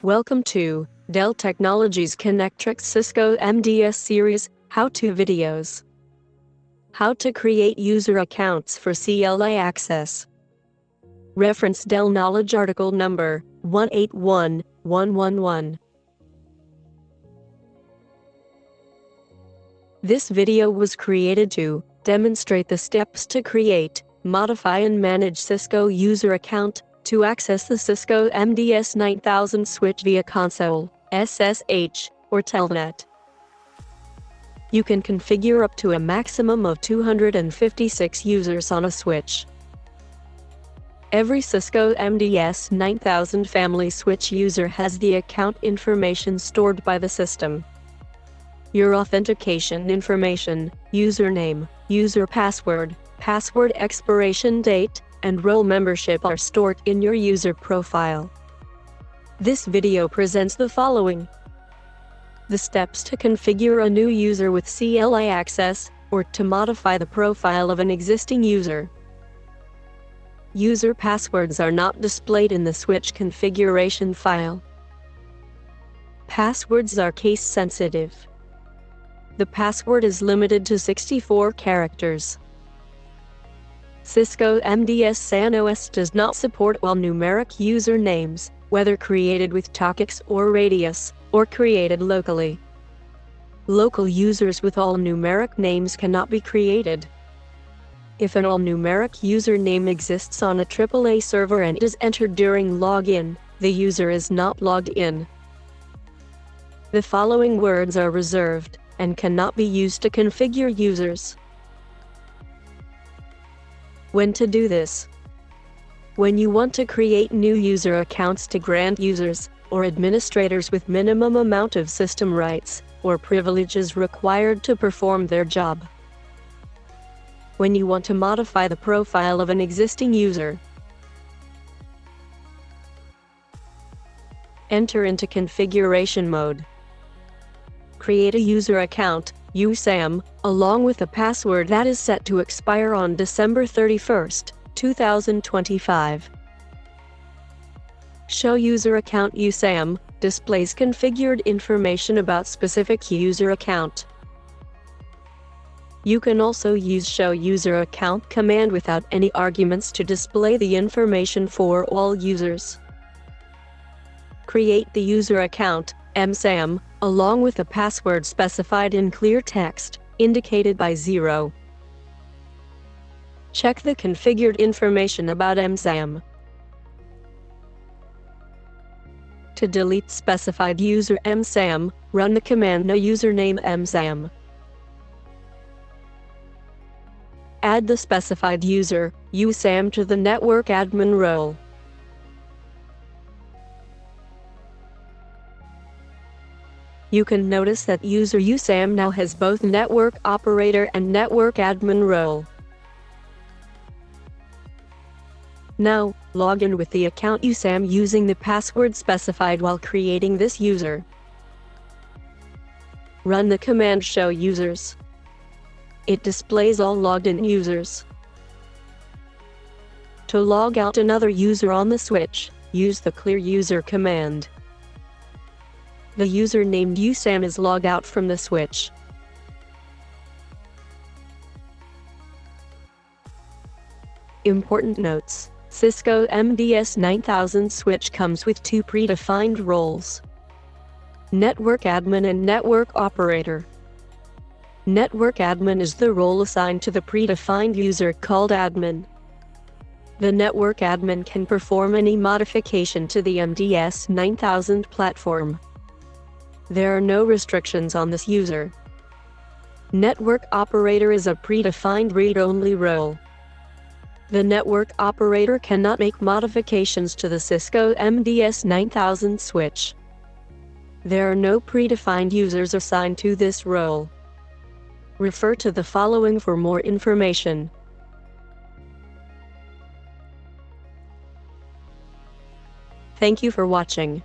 Welcome to Dell Technologies Connectrix Cisco MDS Series How-To Videos. How to create user accounts for CLI access. Reference Dell Knowledge article number 181111. This video was created to demonstrate the steps to create, modify and manage Cisco user account to access the Cisco MDS 9000 switch via console, SSH, or Telnet. You can configure up to a maximum of 256 users on a switch. Every Cisco MDS 9000 family switch user has the account information stored by the system. Your authentication information, username, user password, password expiration date, and role membership are stored in your user profile. This video presents the following: the steps to configure a new user with CLI access, or to modify the profile of an existing user. User passwords are not displayed in the switch configuration file. Passwords are case sensitive. The password is limited to 64 characters. Cisco MDS SAN OS does not support all numeric usernames, whether created with TOCX or Radius, or created locally. Local users with all numeric names cannot be created. If an all-numeric username exists on a AAA server and is entered during login, the user is not logged in. The following words are reserved and cannot be used to configure users. When to do this: when you want to create new user accounts to grant users or administrators with minimum amount of system rights or privileges required to perform their job. When you want to modify the profile of an existing user. Enter into configuration mode. Create a user account, USAM, along with a password that is set to expire on December 31st, 2025. Show user account USAM displays configured information about specific user account. You can also use show user account command without any arguments to display the information for all users. Create the user account, MSAM, along with a password specified in clear text, indicated by 0. Check the configured information about MSAM. To delete specified user MSAM, run the command no username MSAM. Add the specified user, USAM, to the network admin role. You can notice that user USAM now has both network operator and network admin role. Now, log in with the account USAM using the password specified while creating this user. Run the command show users. It displays all logged in users. To log out another user on the switch, use the clear user command. The user named USAM is logged out from the switch. Important notes: Cisco MDS 9000 switch comes with two predefined roles: network admin and network operator. Network admin is the role assigned to the predefined user called admin. The network admin can perform any modification to the MDS 9000 platform. There are no restrictions on this user. Network operator is a predefined read-only role. The network operator cannot make modifications to the Cisco MDS 9000 switch. There are no predefined users assigned to this role. Refer to the following for more information. Thank you for watching.